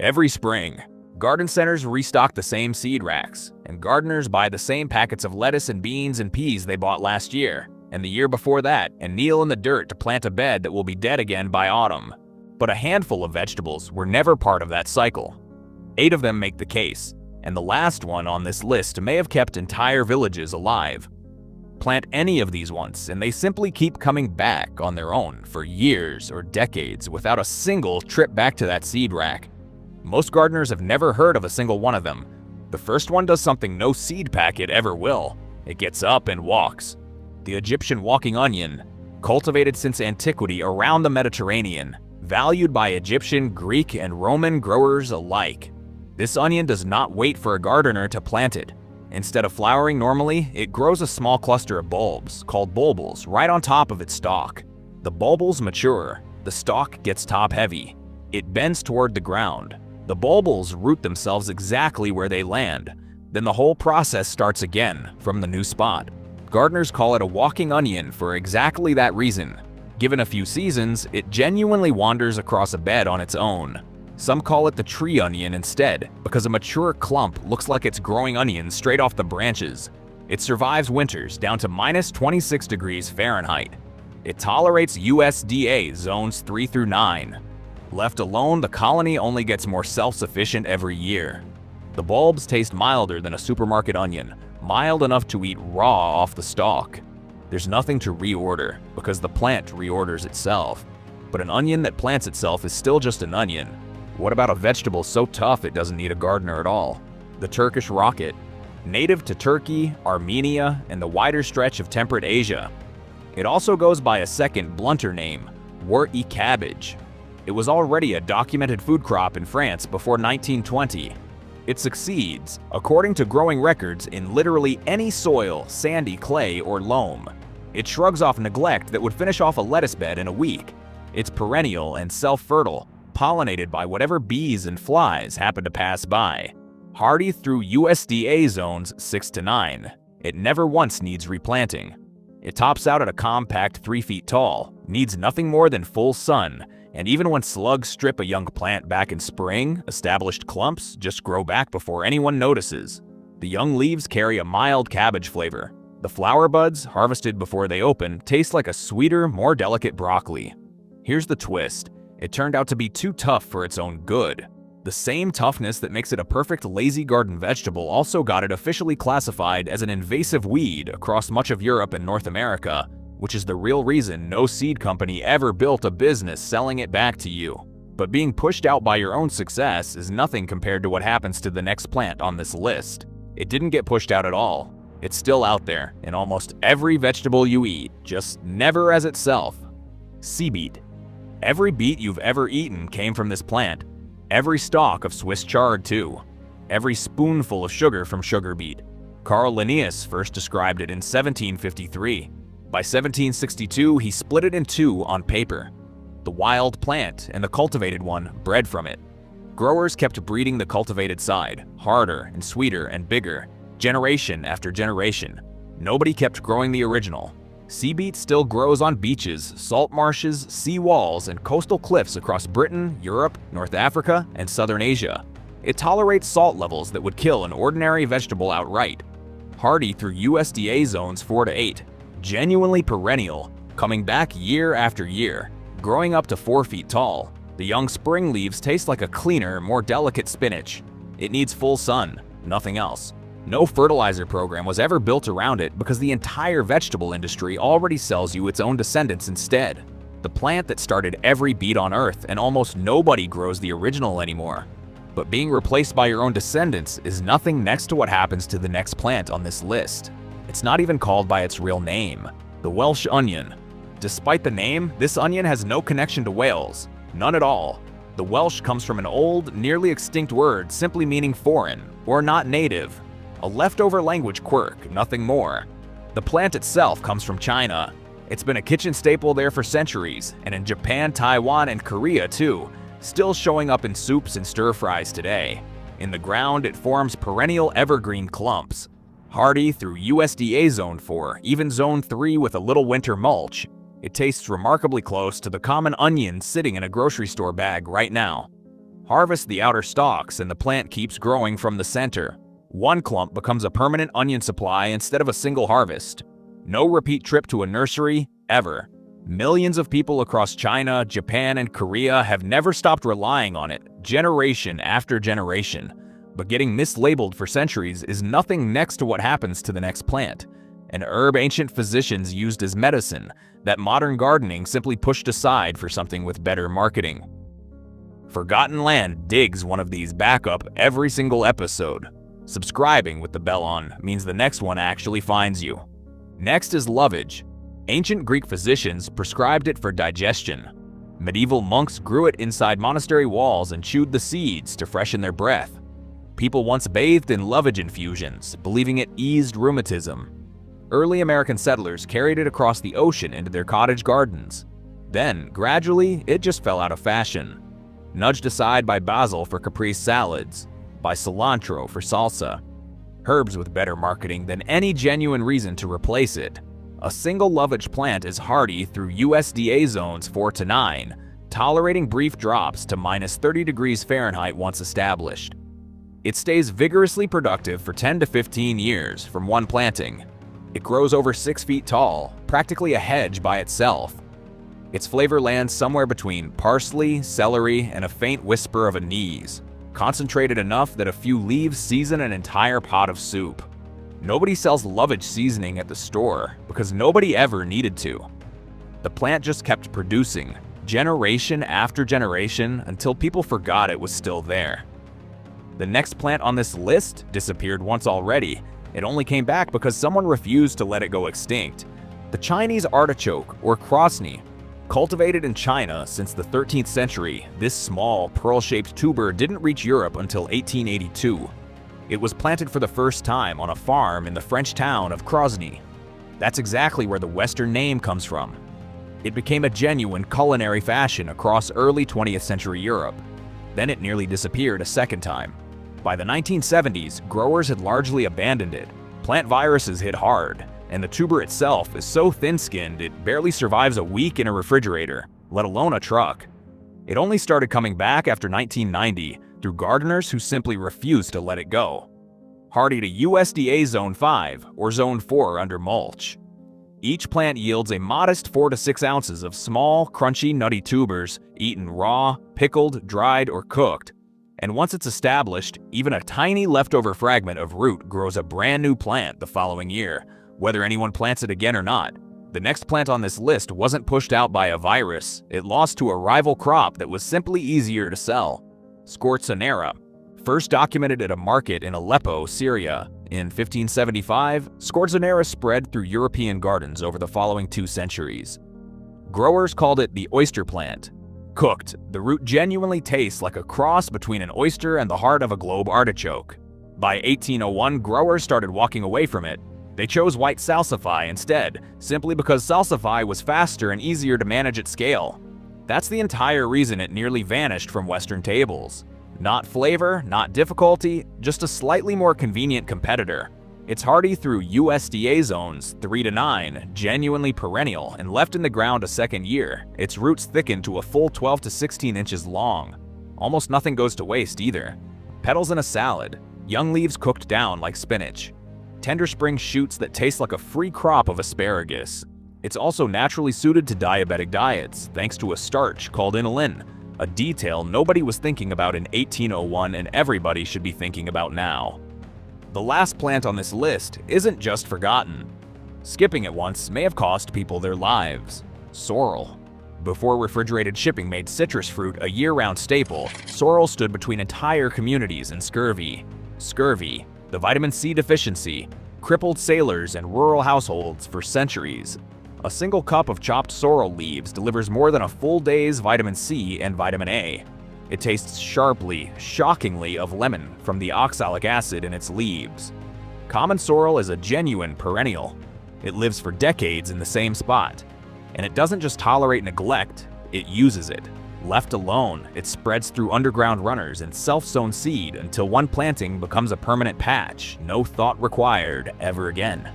Every spring, garden centers restock the same seed racks, and gardeners buy the same packets of lettuce and beans and peas they bought last year, and the year before that, and kneel in the dirt to plant a bed that will be dead again by autumn. But a handful of vegetables were never part of that cycle. 8 of them make the case, and the last one on this list may have kept entire villages alive. Plant any of these once, and they simply keep coming back on their own for years or decades without a single trip back to that seed rack. Most gardeners have never heard of a single one of them. The first one does something no seed packet ever will. It gets up and walks. The Egyptian walking onion, cultivated since antiquity around the Mediterranean, valued by Egyptian, Greek, and Roman growers alike. This onion does not wait for a gardener to plant it. Instead of flowering normally, it grows a small cluster of bulbs, called bulbils, right on top of its stalk. The bulbils mature, the stalk gets top-heavy. It bends toward the ground. The bulbils root themselves exactly where they land. Then the whole process starts again, from the new spot. Gardeners call it a walking onion for exactly that reason. Given a few seasons, it genuinely wanders across a bed on its own. Some call it the tree onion instead, because a mature clump looks like it's growing onions straight off the branches. It survives winters down to -26 degrees Fahrenheit. It tolerates USDA zones 3 through 9. Left alone, the colony only gets more self-sufficient every year. The bulbs taste milder than a supermarket onion, mild enough to eat raw off the stalk. There's nothing to reorder, because the plant reorders itself. But an onion that plants itself is still just an onion. What about a vegetable so tough it doesn't need a gardener at all? The Turkish rocket, native to Turkey, Armenia, and the wider stretch of temperate Asia. It also goes by a second, blunter name, warty cabbage. It was already a documented food crop in France before 1920. It succeeds, according to growing records, in literally any soil, sandy, clay, or loam. It shrugs off neglect that would finish off a lettuce bed in a week. It's perennial and self-fertile, pollinated by whatever bees and flies happen to pass by. Hardy through USDA zones 6 to 9. It never once needs replanting. It tops out at a compact 3 feet tall, needs nothing more than full sun, and even when slugs strip a young plant back in spring, established clumps just grow back before anyone notices. The young leaves carry a mild cabbage flavor. The flower buds, harvested before they open, taste like a sweeter, more delicate broccoli. Here's the twist. It turned out to be too tough for its own good. The same toughness that makes it a perfect lazy garden vegetable also got it officially classified as an invasive weed across much of Europe and North America, which is the real reason no seed company ever built a business selling it back to you. But being pushed out by your own success is nothing compared to what happens to the next plant on this list. It didn't get pushed out at all. It's still out there in almost every vegetable you eat, just never as itself. Sea beet. Every beet you've ever eaten came from this plant. Every stalk of Swiss chard too. Every spoonful of sugar from sugar beet. Carl Linnaeus first described it in 1753. By 1762, he split it in two on paper. The wild plant and the cultivated one bred from it. Growers kept breeding the cultivated side, harder and sweeter and bigger, generation after generation. Nobody kept growing the original. Sea beet still grows on beaches, salt marshes, sea walls, and coastal cliffs across Britain, Europe, North Africa, and Southern Asia. It tolerates salt levels that would kill an ordinary vegetable outright. Hardy through USDA zones 4 to 8. Genuinely perennial, coming back year after year, growing up to 4 feet tall. The young spring leaves taste like a cleaner, more delicate spinach. It needs full sun, nothing else. No fertilizer program was ever built around it because the entire vegetable industry already sells you its own descendants instead. The plant that started every beet on Earth, and almost nobody grows the original anymore. But being replaced by your own descendants is nothing next to what happens to the next plant on this list. It's not even called by its real name, the Welsh onion. Despite the name, this onion has no connection to Wales, none at all. The Welsh comes from an old, nearly extinct word simply meaning foreign, or not native. A leftover language quirk, nothing more. The plant itself comes from China. It's been a kitchen staple there for centuries, and in Japan, Taiwan, and Korea too, still showing up in soups and stir-fries today. In the ground, it forms perennial evergreen clumps. Hardy through USDA Zone 4, even Zone 3 with a little winter mulch. It tastes remarkably close to the common onion sitting in a grocery store bag right now. Harvest the outer stalks and the plant keeps growing from the center. One clump becomes a permanent onion supply instead of a single harvest. No repeat trip to a nursery, ever. Millions of people across China, Japan, and Korea have never stopped relying on it, generation after generation. But getting mislabeled for centuries is nothing next to what happens to the next plant. An herb ancient physicians used as medicine that modern gardening simply pushed aside for something with better marketing. Forgotten Land digs one of these back up every single episode. Subscribing with the bell on means the next one actually finds you. Next is lovage. Ancient Greek physicians prescribed it for digestion. Medieval monks grew it inside monastery walls and chewed the seeds to freshen their breath. People once bathed in lovage infusions, believing it eased rheumatism. Early American settlers carried it across the ocean into their cottage gardens. Then, gradually, it just fell out of fashion. Nudged aside by basil for caprese salads, by cilantro for salsa. Herbs with better marketing than any genuine reason to replace it. A single lovage plant is hardy through USDA zones 4 to 9, tolerating brief drops to -30 degrees Fahrenheit once established. It stays vigorously productive for 10 to 15 years from one planting. It grows over 6 feet tall, practically a hedge by itself. Its flavor lands somewhere between parsley, celery, and a faint whisper of anise, concentrated enough that a few leaves season an entire pot of soup. Nobody sells lovage seasoning at the store because nobody ever needed to. The plant just kept producing, generation after generation, until people forgot it was still there. The next plant on this list disappeared once already. It only came back because someone refused to let it go extinct. The Chinese artichoke, or krosny. Cultivated in China since the 13th century, this small, pearl-shaped tuber didn't reach Europe until 1882. It was planted for the first time on a farm in the French town of Krosny. That's exactly where the Western name comes from. It became a genuine culinary fashion across early 20th century Europe. Then it nearly disappeared a second time. By the 1970s, growers had largely abandoned it. Plant viruses hit hard, and the tuber itself is so thin-skinned it barely survives a week in a refrigerator, let alone a truck. It only started coming back after 1990 through gardeners who simply refused to let it go. Hardy to USDA Zone 5 or Zone 4 under mulch. Each plant yields a modest 4 to 6 ounces of small, crunchy, nutty tubers, eaten raw, pickled, dried, or cooked. And once it's established, even a tiny leftover fragment of root grows a brand new plant the following year, whether anyone plants it again or not. The next plant on this list wasn't pushed out by a virus. It lost to a rival crop that was simply easier to sell. Scorzonera. First documented at a market in Aleppo, Syria. In 1575, Scorzonera spread through European gardens over the following 2 centuries. Growers called it the oyster plant. Cooked, the root genuinely tastes like a cross between an oyster and the heart of a globe artichoke. By 1801, growers started walking away from it. They chose white salsify instead, simply because salsify was faster and easier to manage at scale. That's the entire reason it nearly vanished from Western tables. Not flavor, not difficulty, just a slightly more convenient competitor. It's hardy through USDA zones 3 to 9, genuinely perennial, and left in the ground a second year. Its roots thicken to a full 12 to 16 inches long. Almost nothing goes to waste either. Petals in a salad, young leaves cooked down like spinach. Tender spring shoots that taste like a free crop of asparagus. It's also naturally suited to diabetic diets, thanks to a starch called inulin, a detail nobody was thinking about in 1801 and everybody should be thinking about now. The last plant on this list isn't just forgotten. Skipping it once may have cost people their lives. Sorrel. Before refrigerated shipping made citrus fruit a year-round staple, sorrel stood between entire communities and scurvy. Scurvy, the vitamin C deficiency, crippled sailors and rural households for centuries. A single cup of chopped sorrel leaves delivers more than a full day's vitamin C and vitamin A. It tastes sharply, shockingly of lemon from the oxalic acid in its leaves. Common sorrel is a genuine perennial. It lives for decades in the same spot. And it doesn't just tolerate neglect, it uses it. Left alone, it spreads through underground runners and self-sown seed until one planting becomes a permanent patch, no thought required ever again.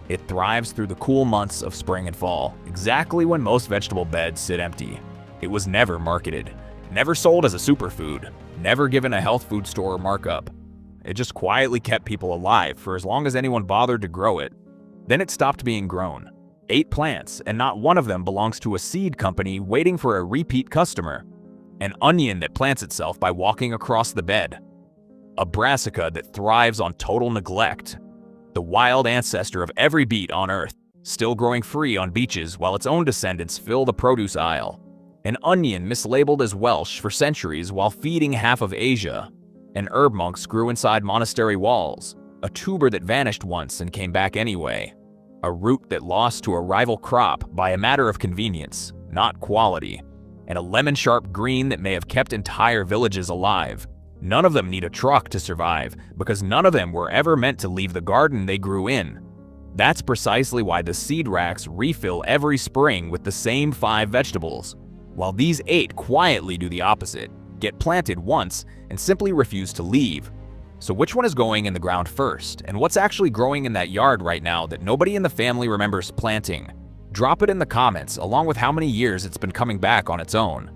It thrives through the cool months of spring and fall, exactly when most vegetable beds sit empty. It was never marketed, Never sold as a superfood, never given a health food store markup. It just quietly kept people alive for as long as anyone bothered to grow it. Then it stopped being grown. 8 plants, and not one of them belongs to a seed company waiting for a repeat customer. An onion that plants itself by walking across the bed. A brassica that thrives on total neglect. The wild ancestor of every beet on Earth, still growing free on beaches while its own descendants fill the produce aisle. An onion mislabeled as Welsh for centuries while feeding half of Asia. An herb monks grew inside monastery walls. A tuber that vanished once and came back anyway. A root that lost to a rival crop by a matter of convenience, not quality. And a lemon-sharp green that may have kept entire villages alive. None of them need a truck to survive, because none of them were ever meant to leave the garden they grew in. That's precisely why the seed racks refill every spring with the same 5 vegetables, while these 8 quietly do the opposite, get planted once, and simply refuse to leave. So which one is going in the ground first, and what's actually growing in that yard right now that nobody in the family remembers planting? Drop it in the comments, along with how many years it's been coming back on its own.